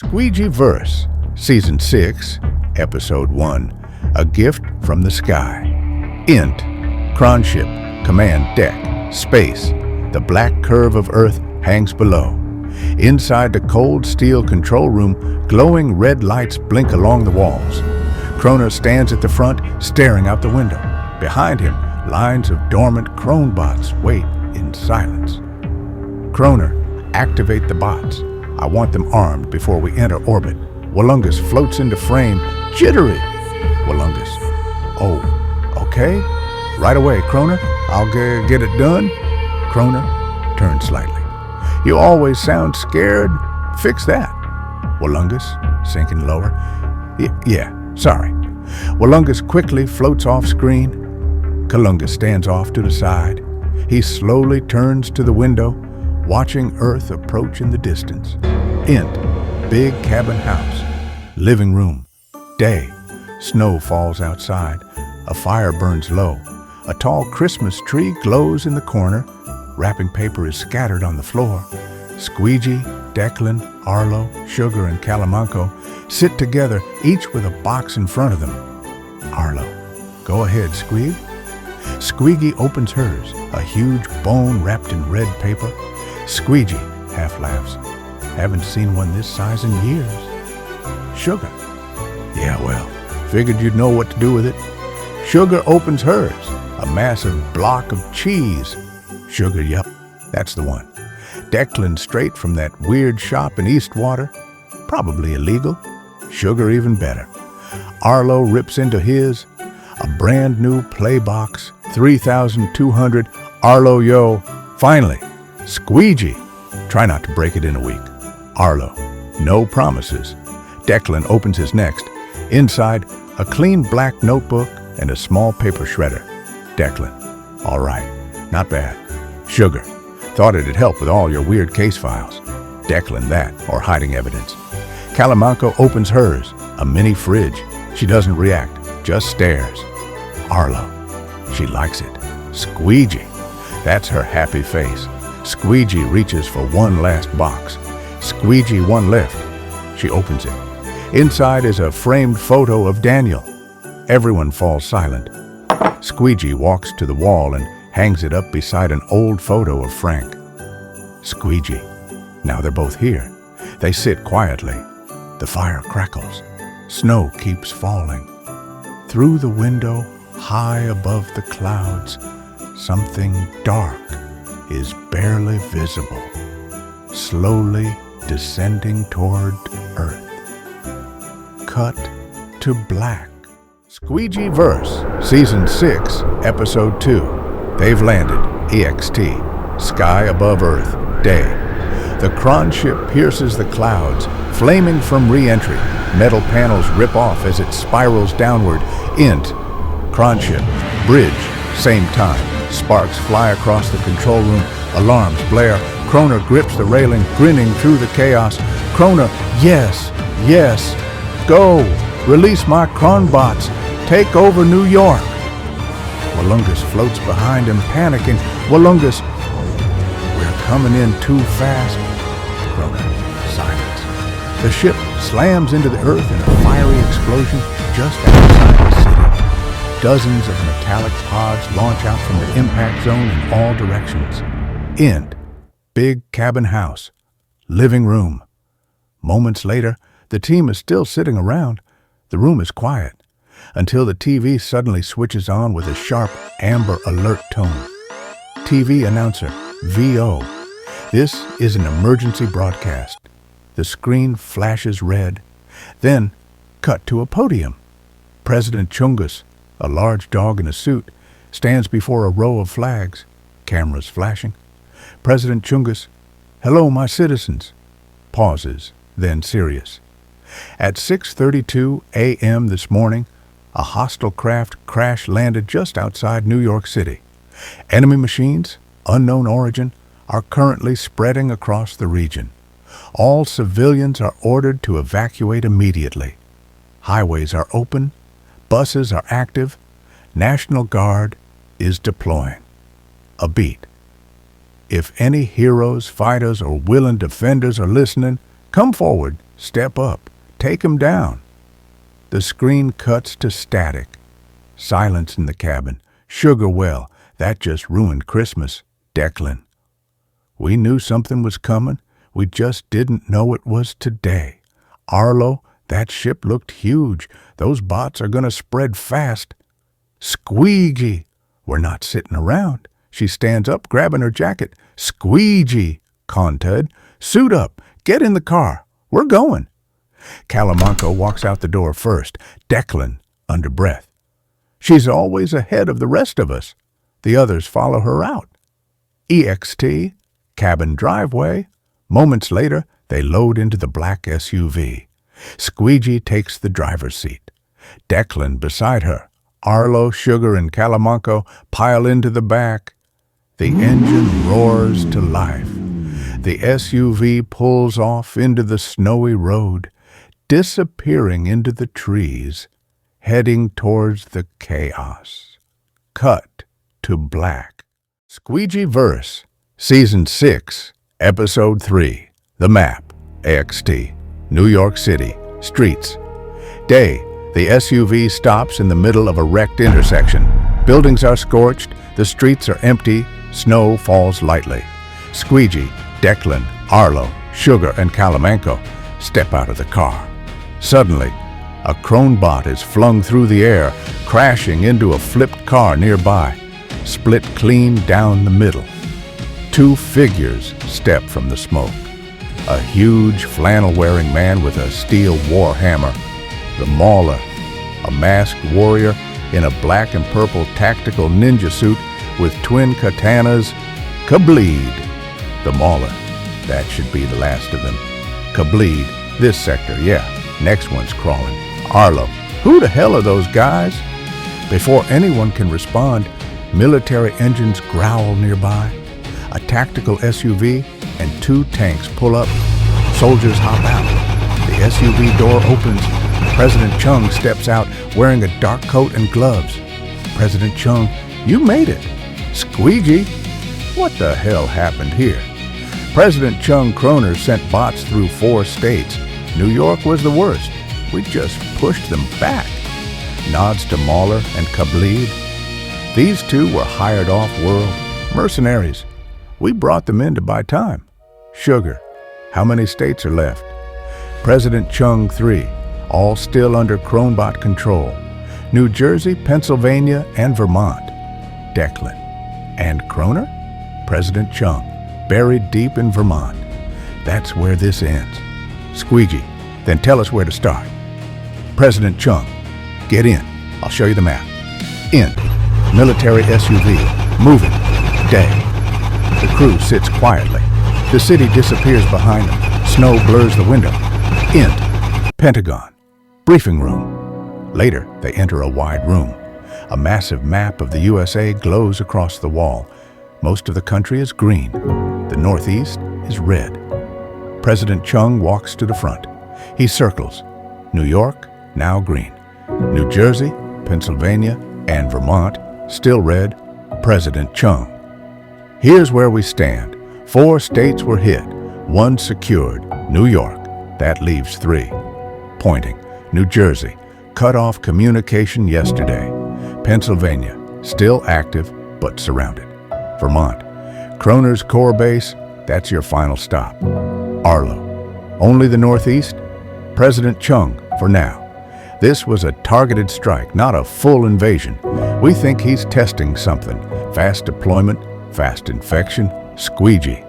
Squeegy Verse, Season 6, Episode 1, A Gift from the Sky. Int, Cronship, Command Deck, Space. The black curve of Earth hangs below. Inside the cold steel control room, glowing red lights blink along the walls. Kroner stands at the front, staring out the window. Behind him, lines of dormant Kronbots wait in silence. Kroner, activate the bots. I want them armed before we enter orbit. Wallungus floats into frame, jittery. Wallungus, oh, okay. Right away, Kroner. I'll get it done. Kroner turns slightly. You always sound scared. Fix that. Wallungus, sinking lower. Yeah, sorry. Wallungus quickly floats off screen. Kalungus stands off to the side. He slowly turns to the window, watching Earth approach in the distance. Int, big cabin house. Living room. Day. Snow falls outside. A fire burns low. A tall Christmas tree glows in the corner. Wrapping paper is scattered on the floor. Squeegy, Declan, Arlo, Sugar, and Calemanco sit together, each with a box in front of them. Arlo, go ahead, Squeeg. Squeegy opens hers, a huge bone wrapped in red paper. Squeegy half laughs. Haven't seen one this size in years. Sugar. Yeah, well, figured you'd know what to do with it. Sugar opens hers, a massive block of cheese. Sugar, yup, that's the one. Declan straight from that weird shop in Eastwater. Probably illegal. Sugar even better. Arlo rips into his, a brand new play box, 3,200, Arlo yo. Finally, Squeegy. Try not to break it in a week. Arlo, no promises. Declan opens his next. Inside, a clean black notebook and a small paper shredder. Declan, all right, not bad. Sugar, thought it'd help with all your weird case files. Declan that, or hiding evidence. Calemanco opens hers, a mini fridge. She doesn't react, just stares. Arlo, she likes it. Squeegy, that's her happy face. Squeegy reaches for one last box. Squeegy one left. She opens it. Inside is a framed photo of Daniel. Everyone falls silent. Squeegy walks to the wall and hangs it up beside an old photo of Frank. Squeegy. Now they're both here. They sit quietly. The fire crackles. Snow keeps falling. Through the window, high above the clouds, something dark is barely visible, slowly descending toward Earth. Cut to black. Squeegy Verse, Season 6, Episode 2. They've landed. EXT. Sky above Earth. Day. The Kron ship pierces the clouds, flaming from re-entry. Metal panels rip off as it spirals downward. Int. Kron ship. Bridge. Same time. Sparks fly across the control room. Alarms blare. Kroner grips the railing, grinning through the chaos. Kroner, yes, yes. Go. Release my Kronbots. Take over New York. Wallungus floats behind him, panicking. Wallungus, we're coming in too fast. Kroner, silence. The ship slams into the earth in a fiery explosion just outside the city. Dozens of metallic pods launch out from the impact zone in all directions. End. Big cabin house. Living room. Moments later, the team is still sitting around. The room is quiet, until the TV suddenly switches on with a sharp, amber alert tone. TV announcer, VO. This is an emergency broadcast. The screen flashes red. Then, cut to a podium. President Chungus, a large dog in a suit, stands before a row of flags, cameras flashing. President Chungus, hello, my citizens. Pauses, then serious. At 6:32 a.m. this morning, a hostile craft crash-landed just outside New York City. Enemy machines, unknown origin, are currently spreading across the region. All civilians are ordered to evacuate immediately. Highways are open, buses are active, National Guard is deploying. A beat. If any heroes, fighters, or willing defenders are listening, come forward, Step up. Take him down. The screen cuts to static. Silence in the cabin. Sugar well. That just ruined Christmas. Declan. We knew something was coming. We just didn't know it was today. Arlo, that ship looked huge. Those bots are gonna spread fast. Squeegy. We're not sitting around. She stands up, grabbing her jacket. Squeegy. Contud. Suit up. Get in the car. We're going. Calemanco walks out the door first. Declan, under breath. She's always ahead of the rest of us. The others follow her out. EXT, cabin driveway. Moments later, they load into the black SUV. Squeegy takes the driver's seat. Declan beside her. Arlo, Sugar, and Calemanco pile into the back. The engine roars to life. The SUV pulls off into the snowy road, disappearing into the trees, heading towards the chaos. Cut to black. Squeegy Verse, Season 6, Episode 3, The Map, AXT, New York City, Streets. Day, the SUV stops in the middle of a wrecked intersection. Buildings are scorched, the streets are empty, snow falls lightly. Squeegy, Declan, Arlo, Sugar, and Calemanco step out of the car. Suddenly, a Kronbot is flung through the air, crashing into a flipped car nearby, split clean down the middle. Two figures step from the smoke. A huge flannel-wearing man with a steel war hammer, the Mauler, a masked warrior in a black and purple tactical ninja suit with twin katanas. Kableed. The Mauler. That should be the last of them. Kableed. This sector, yeah. Next one's crawling. Arlo. Who the hell are those guys? Before anyone can respond, military engines growl nearby. A tactical SUV and two tanks pull up. Soldiers hop out. The SUV door opens. President Chung steps out wearing a dark coat and gloves. President Chung, you made it. Squeegy, what the hell happened here? President Chung Kroner sent bots through 4 states. New York was the worst. We just pushed them back. Nods to Mauler and Kableed. These two were hired off-world, mercenaries. We brought them in to buy time. Sugar, how many states are left? President Chung 3, all still under Kronbot control. New Jersey, Pennsylvania, and Vermont. Declan. And Kroner? President Chung, buried deep in Vermont. That's where this ends. Squeegy, then tell us where to start. President Chung, get in. I'll show you the map. In. Military SUV. Moving. Day. The crew sits quietly. The city disappears behind them. Snow blurs the window. Int. Pentagon. Briefing room. Later, they enter a wide room. A massive map of the USA glows across the wall. Most of the country is green. The Northeast is red. President Chung walks to the front. He circles. New York, now green. New Jersey, Pennsylvania, and Vermont, still red. President Chung. Here's where we stand. 4 states were hit. 1 secured. New York. That leaves 3. Pointing. New Jersey. Cut off communication yesterday. Pennsylvania. Still active, but surrounded. Vermont. Kroner's core base. That's your final stop. Arlo. Only the Northeast? President Chung, for now. This was a targeted strike, not a full invasion. We think he's testing something. Fast deployment, fast infection, squeegee.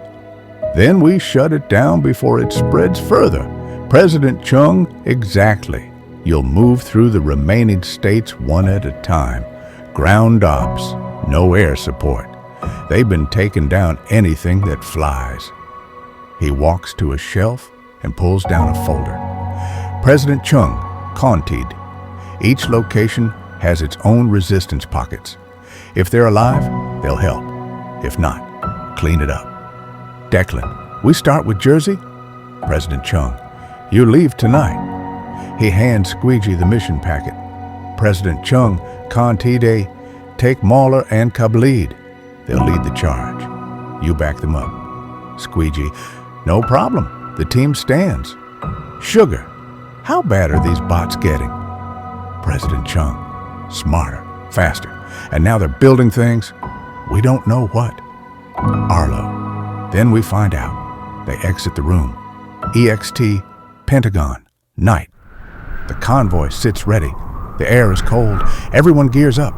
Then we shut it down before it spreads further. President Chung, exactly. You'll move through the remaining states one at a time. Ground ops, no air support. They've been taking down anything that flies. He walks to a shelf and pulls down a folder. President Chung, Contid. Each location has its own resistance pockets. If they're alive, they'll help. If not, clean it up. Declan, we start with Jersey? President Chung, you leave tonight. He hands Squeegy the mission packet. President Chung, Contide, take Mauler and Kableed. They'll lead the charge. You back them up. Squeegy, no problem. The team stands. Sugar, how bad are these bots getting? President Chung, smarter, faster, and now they're building things. We don't know what. Arlo, then we find out. They exit the room. EXT, Pentagon, night. The convoy sits ready. The air is cold. Everyone gears up.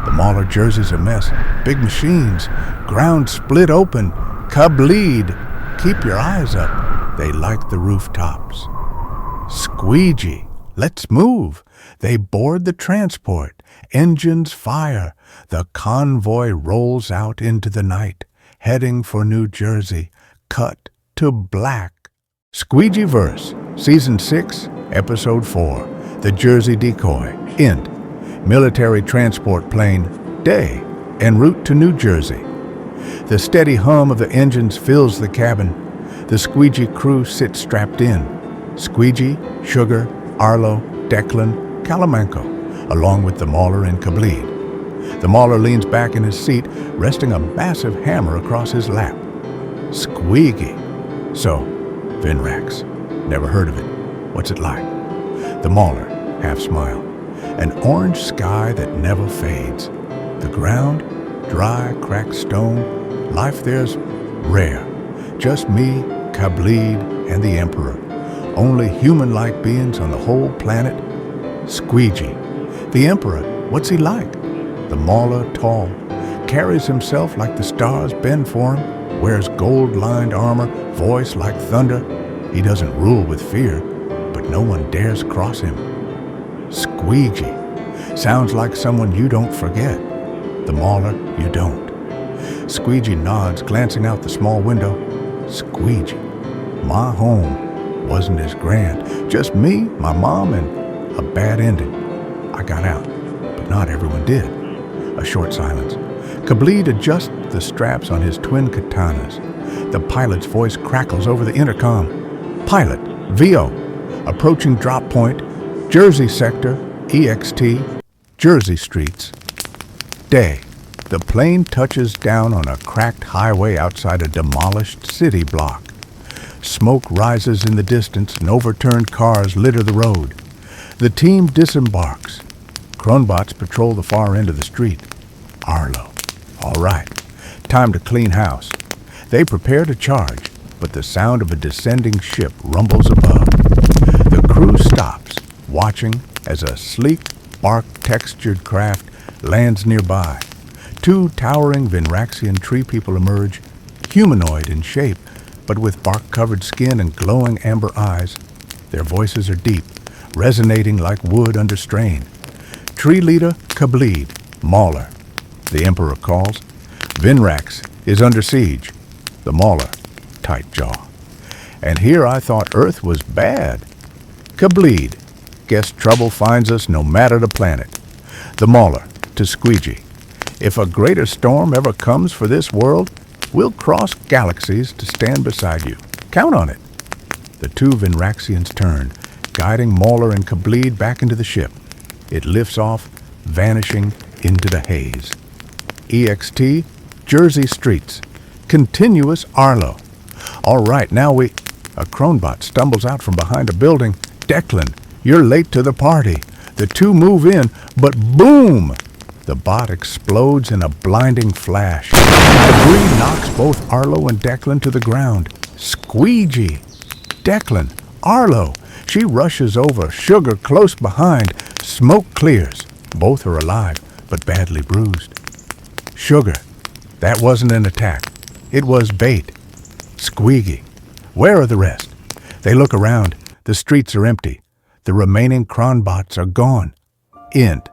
The Mauler jersey's a mess. Big machines. Ground split open. Kableed. Keep your eyes up. They like the rooftops. Squeegy. Let's move. They board the transport. Engines fire. The convoy rolls out into the night, heading for New Jersey. Cut to black. Squeegy Verse, Season 6, Episode 4. The Jersey Decoy. End. Military transport plane. Day. En route to New Jersey. The steady hum of the engines fills the cabin. The Squeegy crew sits strapped in. Squeegy, Sugar, Arlo, Declan, Calemanco, along with the Mauler and Kableed. The Mauler leans back in his seat, resting a massive hammer across his lap. Squeaky. So, Vinrax. Never heard of it. What's it like? The Mauler, half smile. An orange sky that never fades. The ground, dry, cracked stone. Life there's rare. Just me, Kableed, and the Emperor. Only human-like beings on the whole planet. Squeegy. The Emperor, what's he like? The Mauler, tall. Carries himself like the stars bend for him. Wears gold-lined armor, voice like thunder. He doesn't rule with fear, but no one dares cross him. Squeegy. Sounds like someone you don't forget. The Mauler, you don't. Squeegy nods, glancing out the small window. Squeegy. My home wasn't as grand. Just me, my mom, and a bad ending. I got out, but not everyone did. A short silence. Kableed adjusts the straps on his twin katanas. The pilot's voice crackles over the intercom. Pilot, VO, approaching drop point, Jersey sector, EXT, Jersey streets. Day. The plane touches down on a cracked highway outside a demolished city block. Smoke rises in the distance and overturned cars litter the road. The team disembarks. Kronbots patrol the far end of the street. Arlo. All right. Time to clean house. They prepare to charge, but the sound of a descending ship rumbles above. The crew stops, watching as a sleek, bark-textured craft lands nearby. Two towering Vinraxian tree people emerge, humanoid in shape, but with bark-covered skin and glowing amber eyes. Their voices are deep, resonating like wood under strain. Tree leader, Kableed, Mauler. The Emperor calls. Vinrax is under siege. The Mauler, tight jaw. And here I thought Earth was bad. Kableed, guess trouble finds us no matter the planet. The Mauler, to Squeegy. If a greater storm ever comes for this world, we'll cross galaxies to stand beside you. Count on it. The two Vinraxians turn, guiding Mauler and Kableed back into the ship. It lifts off, vanishing into the haze. EXT, Jersey streets. Continuous Arlo. All right, now we... A Kronbot stumbles out from behind a building. Declan, you're late to the party. The two move in, but boom! The bot explodes in a blinding flash. Debris knocks both Arlo and Declan to the ground. Squeegy. Declan. Arlo. She rushes over, Sugar close behind. Smoke clears. Both are alive, but badly bruised. Sugar. That wasn't an attack. It was bait. Squeegy. Where are the rest? They look around. The streets are empty. The remaining Kronbots are gone. End.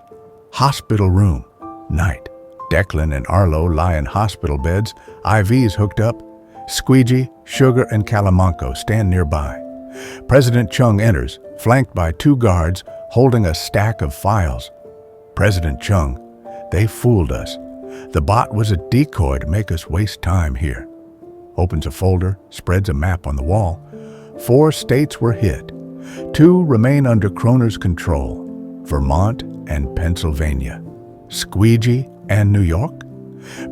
Hospital room. Night. Declan and Arlo lie in hospital beds, IVs hooked up. Squeegy, Sugar, and Calemanco stand nearby. President Chung enters, flanked by two guards holding a stack of files. President Chung, they fooled us. The bot was a decoy to make us waste time here. Opens a folder, spreads a map on the wall. 4 states were hit. 2 remain under Kroner's control, Vermont and Pennsylvania. Squeegy and New York?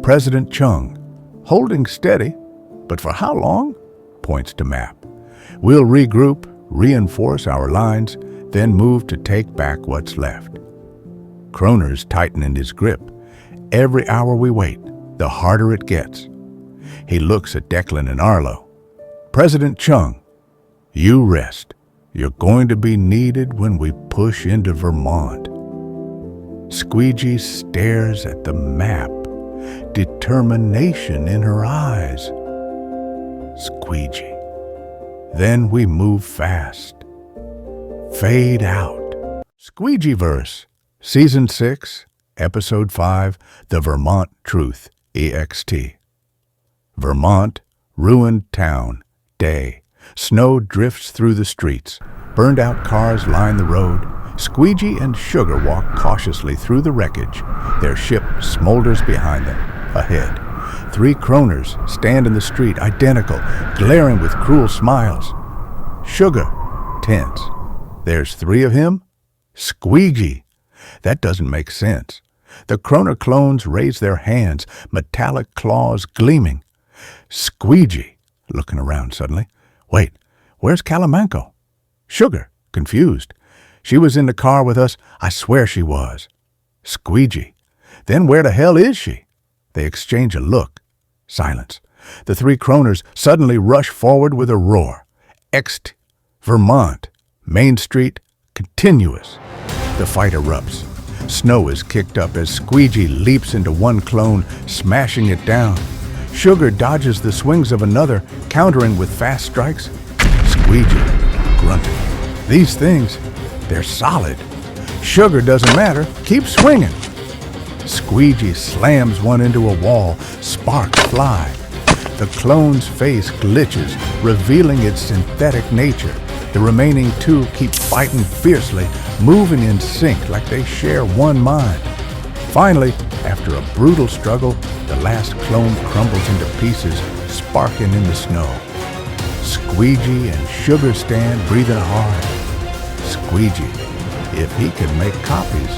President Chung, holding steady, but for how long? Points to map. We'll regroup, reinforce our lines, then move to take back what's left. Kroner's tightening his grip. Every hour we wait, the harder it gets. He looks at Declan and Arlo. President Chung, you rest. You're going to be needed when we push into Vermont. Squeegy stares at the map, determination in her eyes. Squeegy. Then we move fast. Fade out. Squeegy Verse, Season 6, Episode 5, The Vermont Truth, EXT. Vermont, ruined town, day. Snow drifts through the streets. Burned-out cars line the road. Squeegy and Sugar walk cautiously through the wreckage. Their ship smolders behind them. Ahead, 3 Kroners stand in the street, identical, glaring with cruel smiles. Sugar, tense. There's 3 of him? Squeegy. That doesn't make sense. The Kroner clones raise their hands, metallic claws gleaming. Squeegy, looking around suddenly. Wait, where's Calemanco? Sugar, confused. She was in the car with us. I swear she was. Squeegy. Then where the hell is she? They exchange a look. Silence. The 3 Kroners suddenly rush forward with a roar. Ext. Vermont. Main Street. Continuous. The fight erupts. Snow is kicked up as Squeegy leaps into one clone, smashing it down. Sugar dodges the swings of another, countering with fast strikes. Squeegy, grunting. These things, they're solid. Sugar doesn't matter. Keep swinging. Squeegy slams one into a wall. Sparks fly. The clone's face glitches, revealing its synthetic nature. The remaining 2 keep fighting fiercely, moving in sync like they share one mind. Finally, after a brutal struggle, the last clone crumbles into pieces, sparking in the snow. Squeegy and Sugar stand breathing hard. Squeegy, if he can make copies,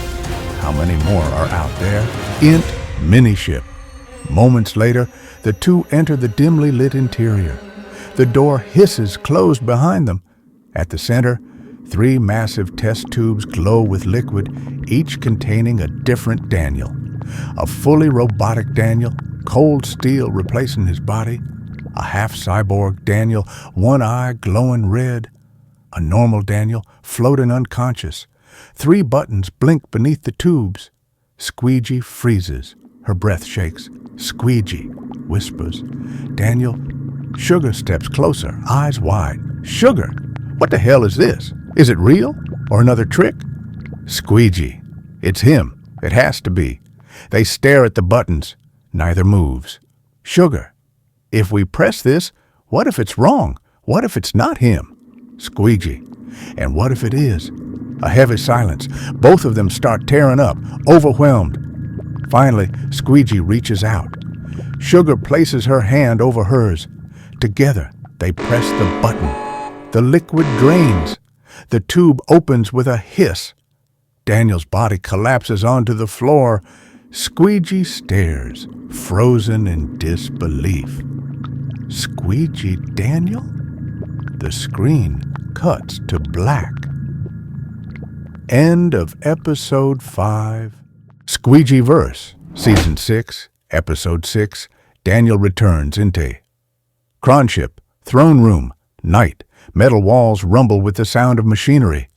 how many more are out there? Int Miniship. Moments later, the 2 enter the dimly lit interior. The door hisses closed behind them. At the center, 3 massive test tubes glow with liquid, each containing a different Daniel. A fully robotic Daniel, cold steel replacing his body. A half-cyborg Daniel, one eye glowing red. A normal Daniel, floating unconscious. 3 buttons blink beneath the tubes. Squeegy freezes. Her breath shakes. Squeegy whispers. Daniel. Sugar steps closer, eyes wide. Sugar! What the hell is this? Is it real? Or another trick? Squeegy. It's him. It has to be. They stare at the buttons. Neither moves. Sugar. If we press this, what if it's wrong? What if it's not him? Squeegy. And what if it is? A heavy silence. Both of them start tearing up, overwhelmed. Finally, Squeegy reaches out. Sugar places her hand over hers. Together, they press the button. The liquid drains. The tube opens with a hiss. Daniel's body collapses onto the floor. Squeegy stares, frozen in disbelief. Squeegy Daniel? The screen cuts to black. End of Episode 5. Squeegy Verse, Season 6, Episode 6, Daniel returns into Kroner, throne room, night. Metal walls rumble with the sound of machinery.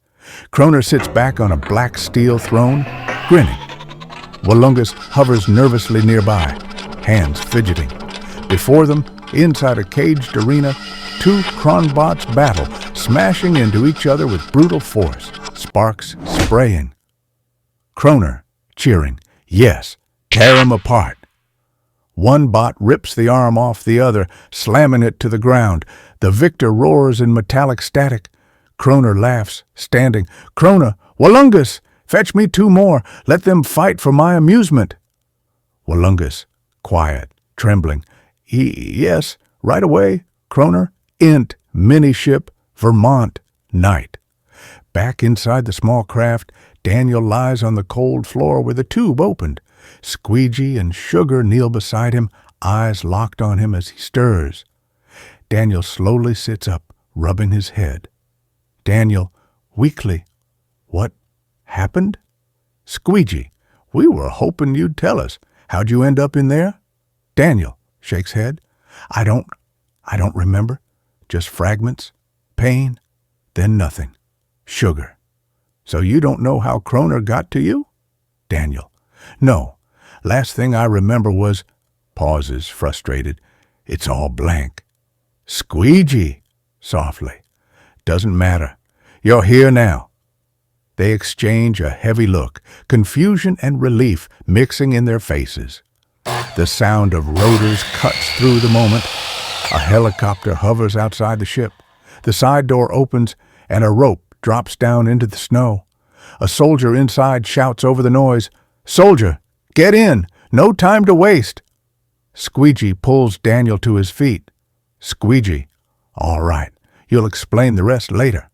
Kroner sits back on a black steel throne, grinning. Wallungus hovers nervously nearby, hands fidgeting. Before them, inside a caged arena, 2 Kronbots battle, smashing into each other with brutal force, sparks spraying. Kroner, cheering, yes, tear him apart. One bot rips the arm off the other, slamming it to the ground. The victor roars in metallic static. Kroner laughs, standing. Kroner, Wallungus, fetch me 2 more. Let them fight for my amusement. Wallungus, quiet, trembling. Yes, right away. Kroner, Int, Miniship, Vermont, night. Back inside the small craft, Daniel lies on the cold floor with a tube opened. Squeegy and Sugar kneel beside him, eyes locked on him as he stirs. Daniel slowly sits up, rubbing his head. Daniel, weakly, what happened? Squeegy, we were hoping you'd tell us. How'd you end up in there? Daniel shakes head. I don't remember. Just fragments, pain, then nothing. Sugar. So you don't know how Kroner got to you? Daniel, no. Last thing I remember was, pauses, frustrated. It's all blank. Squeegy, softly. Doesn't matter. You're here now. They exchange a heavy look, confusion and relief mixing in their faces. The sound of rotors cuts through the moment. A helicopter hovers outside the ship. The side door opens and a rope drops down into the snow. A soldier inside shouts over the noise, "Soldier, get in! No time to waste!" Squeegy pulls Daniel to his feet. Squeegy, all right, you'll explain the rest later.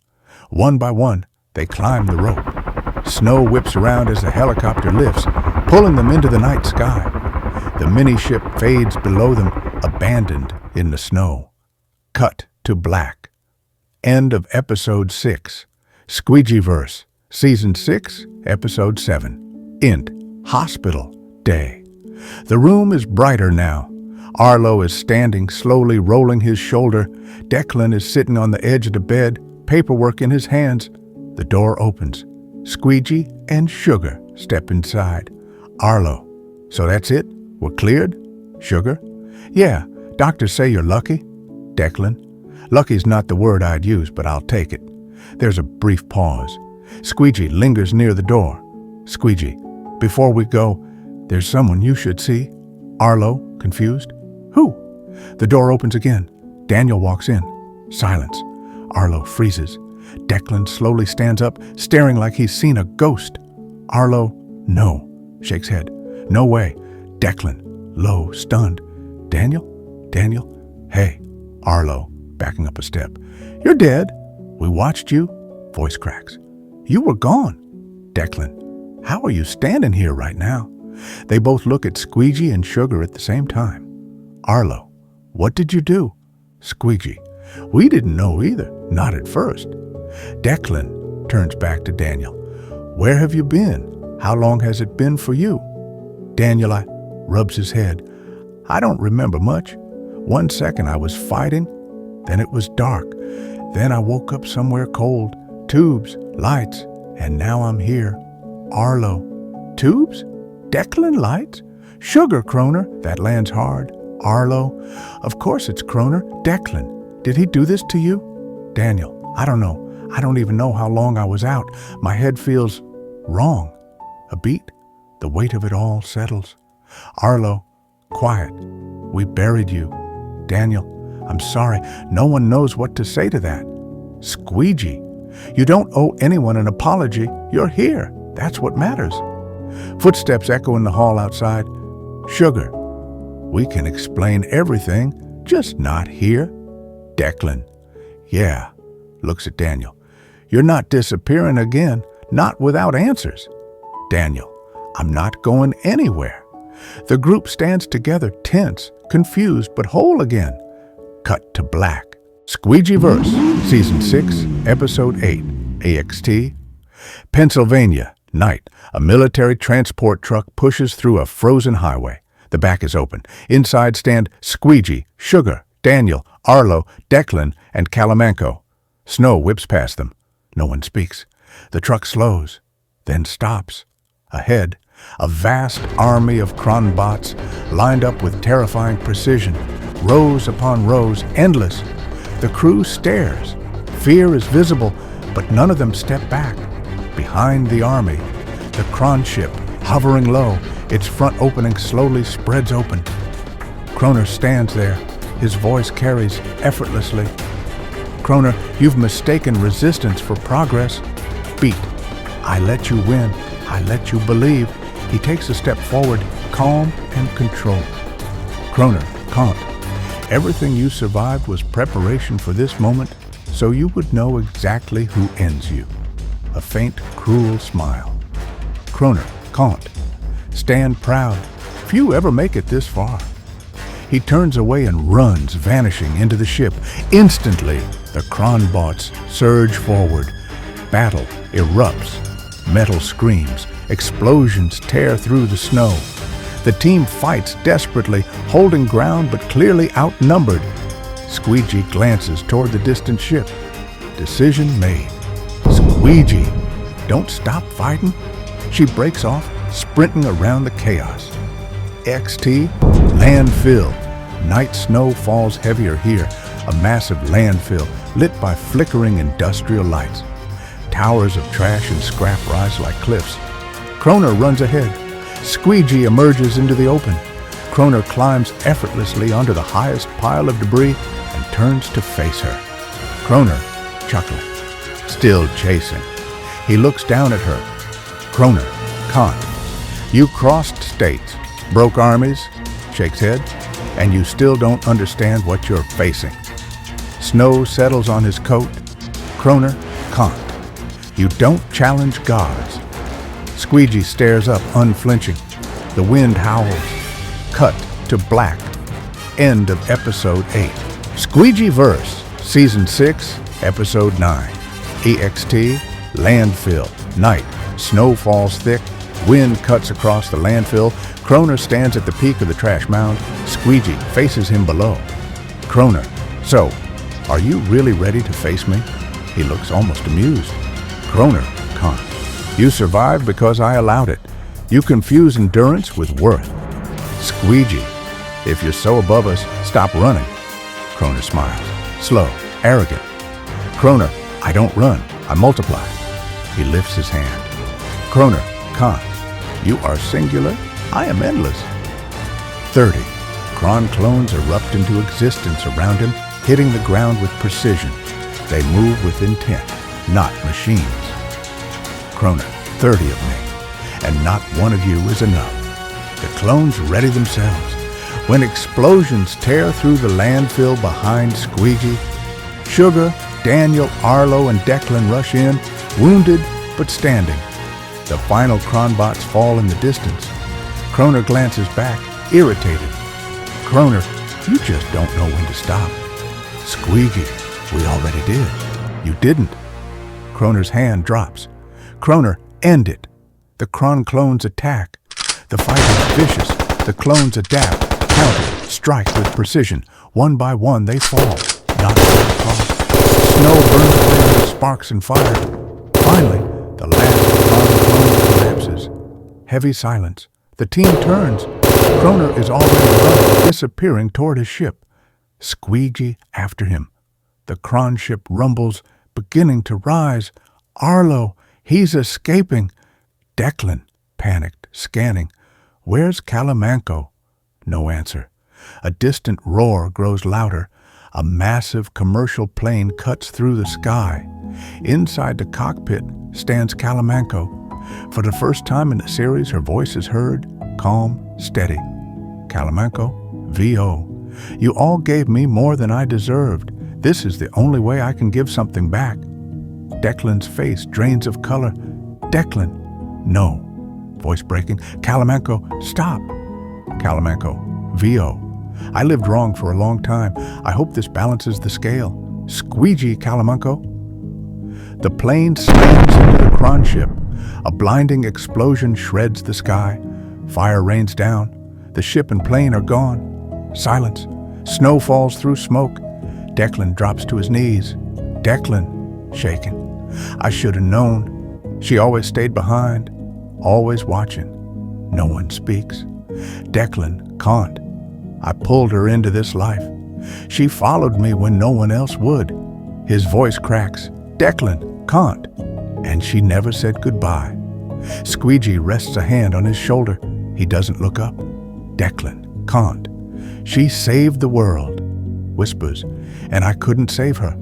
One by one, they climb the rope. Snow whips around as the helicopter lifts, pulling them into the night sky. The mini-ship fades below them, abandoned in the snow. Cut to black. End of Episode 6. Squeegy Verse, Season 6, Episode 7. Int. Hospital Day. The room is brighter now. Arlo is standing, slowly rolling his shoulder. Declan is sitting on the edge of the bed, paperwork in his hands. The door opens. Squeegy and Sugar step inside. Arlo, so that's it? We're cleared? Sugar, yeah, doctors say you're lucky. Declan, lucky's not the word I'd use, but I'll take it. There's a brief pause. Squeegy lingers near the door. Squeegy, before we go, there's someone you should see. Arlo, confused. Who? The door opens again. Daniel walks in. Silence. Arlo freezes. Declan slowly stands up, staring like he's seen a ghost. Arlo, no, shakes head. No way. Declan, low, stunned. Daniel? Hey. Arlo, backing up a step. You're dead. We watched you. Voice cracks. You were gone. Declan, how are you standing here right now? They both look at Squeegy and Sugar at the same time. Arlo, what did you do? Squeegy, we didn't know either, not at first. Declan turns back to Daniel. Where have you been? How long has it been for you? Daniel rubs his head. I don't remember much. 1 second I was fighting, then it was dark. Then I woke up somewhere cold. Tubes, lights, and now I'm here. Arlo. Tubes? Declan, lights? Sugar, Kroner. That lands hard. Arlo. Of course it's Kroner. Declan. Did he do this to you? Daniel. I don't know. I don't even know how long I was out. My head feels wrong. A beat. The weight of it all settles. Arlo. Quiet. We buried you. Daniel. I'm sorry. No one knows what to say to that. Squeegy. You don't owe anyone an apology. You're here. That's what matters. Footsteps echo in the hall outside. Sugar. We can explain everything, just not here. Declan. Yeah. Looks at Daniel. You're not disappearing again, not without answers. Daniel. I'm not going anywhere. The group stands together, tense, confused, but whole again. Cut to black. Squeegy Verse, Season 6, Episode 8, AXT. Pennsylvania, night. A military transport truck pushes through a frozen highway. The back is open. Inside stand Squeegy, Sugar, Daniel, Arlo, Declan, and Calemanco. Snow whips past them. No one speaks. The truck slows, then stops. Ahead, a vast army of cronbots lined up with terrifying precision. Rows upon rows, endless. The crew stares. Fear is visible, but none of them step back. Behind the army, the Kron ship, hovering low, its front opening slowly spreads open. Kroner stands there. His voice carries effortlessly. Kroner, you've mistaken resistance for progress. Beat. I let you win. I let you believe. He takes a step forward, calm and controlled. Kroner, can't. Everything you survived was preparation for this moment, so you would know exactly who ends you. A faint, cruel smile. Kroner, can't. Stand proud. Few ever make it this far. He turns away and runs, vanishing into the ship. Instantly, the Kronbots surge forward. Battle erupts. Metal screams. Explosions tear through the snow. The team fights desperately, holding ground but clearly outnumbered. Squeegy glances toward the distant ship. Decision made. Squeegy, don't stop fighting. She breaks off, sprinting around the chaos. XT, landfill. Night snow falls heavier here, a massive landfill lit by flickering industrial lights. Towers of trash and scrap rise like cliffs. Kroner runs ahead. Squeegy emerges into the open. Kroner climbs effortlessly onto the highest pile of debris and turns to face her. Kroner, chuckling, still chasing. He looks down at her. Kroner, can't. You crossed states, broke armies, shakes head, and you still don't understand what you're facing. Snow settles on his coat. Kroner, can't. You don't challenge gods. Squeegy stares up, unflinching. The wind howls. Cut to black. End of Episode 8. Squeegy Verse, Season 6, Episode 9. EXT, Landfill. Night. Snow falls thick. Wind cuts across the landfill. Kroner stands at the peak of the trash mound. Squeegy faces him below. Kroner, so, are you really ready to face me? He looks almost amused. Kroner, can't. You survived because I allowed it. You confuse endurance with worth. Squeegy, if you're so above us, stop running. Kroner smiles, slow, arrogant. Kroner, I don't run, I multiply. He lifts his hand. Kroner, can't. You are singular, I am endless. 30. Kron clones erupt into existence around him, hitting the ground with precision. They move with intent, not machines. Kroner, 30 of me, and not one of you is enough. The clones ready themselves. When explosions tear through the landfill behind Squeegy, Sugar, Daniel, Arlo, and Declan rush in, wounded but standing. The final Kronbots fall in the distance. Kroner glances back, irritated. Kroner, you just don't know when to stop. Squeegy, we already did. You didn't. Kroner's hand drops. Kroner, end it. The Kron clones attack. The fight is vicious. The clones adapt, counter, strike with precision. One by one they fall, knocked across. Snow burns away with sparks and fire. Finally, the last Kron clone collapses. Heavy silence. The team turns. Kroner is already running, disappearing toward his ship. Squeegy after him. The Kron ship rumbles, beginning to rise. Arlo, he's escaping. Declan, panicked, scanning. Where's Calemanco? No answer. A distant roar grows louder. A massive commercial plane cuts through the sky. Inside the cockpit stands Calemanco. For the first time in the series, her voice is heard, calm, steady. Calemanco, V.O. You all gave me more than I deserved. This is the only way I can give something back. Declan's face drains of color. Declan, no. Voice breaking. Calemanco, stop. Calemanco, V.O. I lived wrong for a long time. I hope this balances the scale. Squeegy, Calemanco. The plane slams into the Kron ship. A blinding explosion shreds the sky. Fire rains down. The ship and plane are gone. Silence. Snow falls through smoke. Declan drops to his knees. Declan, shaken. I should have known. She always stayed behind, always watching. No one speaks. Declan can't. I pulled her into this life. She followed me when no one else would. His voice cracks. Declan can't. And she never said goodbye. Squeegy rests a hand on his shoulder. He doesn't look up. Declan can't. She saved the world, whispers, and I couldn't save her.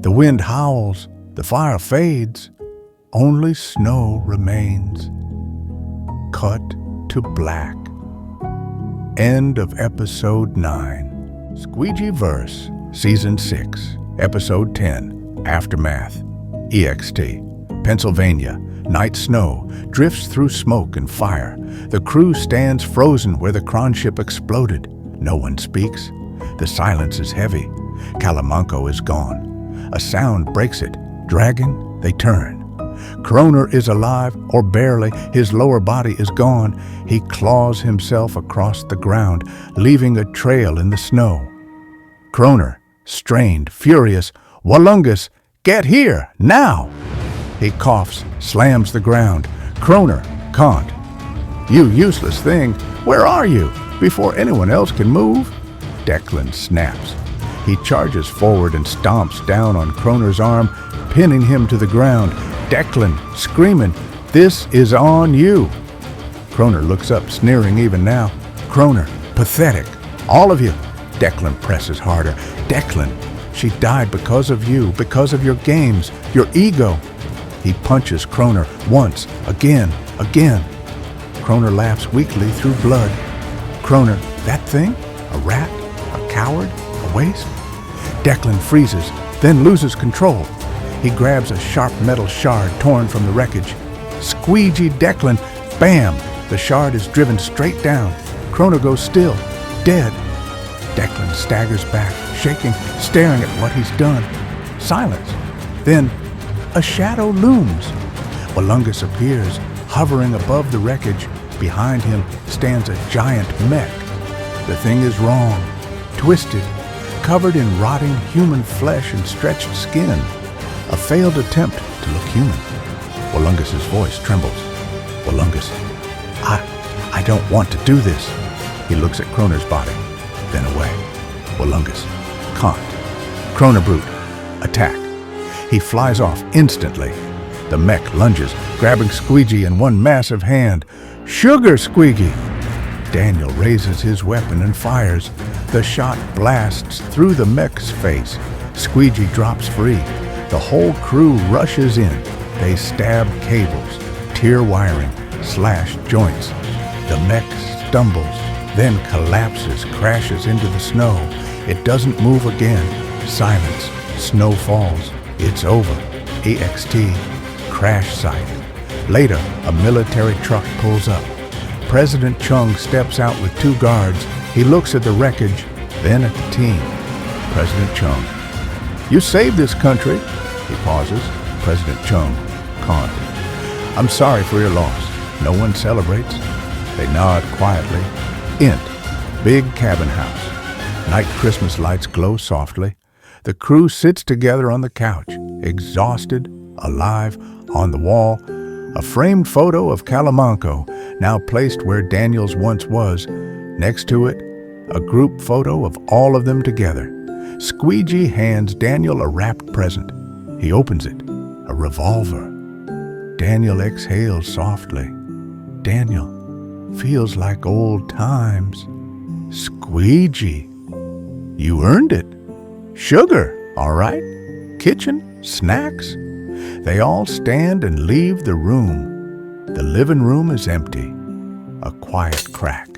The wind howls. The fire fades. Only snow remains. Cut to black. End of Episode 9. Squeegy Verse, Season 6, Episode 10, Aftermath. EXT. Pennsylvania. Night snow drifts through smoke and fire. The crew stands frozen where the Kron ship exploded. No one speaks. The silence is heavy. Calemanco is gone. A sound breaks it. Dragging, they turn. Kroner is alive, or barely. His lower body is gone. He claws himself across the ground, leaving a trail in the snow. Kroner, strained, furious. Wallungus, get here, now! He coughs, slams the ground. Kroner can't. You useless thing, where are you? Before anyone else can move? Declan snaps. He charges forward and stomps down on Kroner's arm, pinning him to the ground. Declan, screaming, "This is on you!" Kroner looks up, sneering even now. Kroner, pathetic. All of you. Declan presses harder. Declan, she died because of you, because of your games, your ego. He punches Kroner once, again. Kroner laughs weakly through blood. Kroner, that thing? A rat? A coward? A waste? Declan freezes, then loses control. He grabs a sharp metal shard torn from the wreckage. Squeegy Declan, bam! The shard is driven straight down. Kroner goes still, dead. Declan staggers back, shaking, staring at what he's done. Silence. Then a shadow looms. Wallungus appears, hovering above the wreckage. Behind him stands a giant mech. The thing is wrong, twisted, covered in rotting human flesh and stretched skin. A failed attempt to look human. Wallungus's voice trembles. Wallungus, I don't want to do this. He looks at Kroner's body, then away. Wallungus, can't. Kroner brute, attack. He flies off instantly. The mech lunges, grabbing Squeegy in one massive hand. Sugar, Squeegy! Daniel raises his weapon and fires. The shot blasts through the mech's face. Squeegy drops free. The whole crew rushes in. They stab cables, tear wiring, slash joints. The mech stumbles, then collapses, crashes into the snow. It doesn't move again. Silence. Snow falls. It's over. EXT. Crash site. Later, a military truck pulls up. President Chung steps out with 2 guards. He looks at the wreckage, then at the team. President Chung. You saved this country. He pauses. President Chung can't. I'm sorry for your loss. No one celebrates. They nod quietly. Int. Big cabin house. Night Christmas lights glow softly. The crew sits together on the couch, exhausted, alive. On the wall, a framed photo of Calemanco, now placed where Daniel's once was. Next to it, a group photo of all of them together. Squeegy hands Daniel a wrapped present. He opens it, a revolver. Daniel exhales softly. Daniel, feels like old times. Squeegy, you earned it. Sugar, all right. Kitchen, snacks. They all stand and leave the room. The living room is empty. A quiet crack.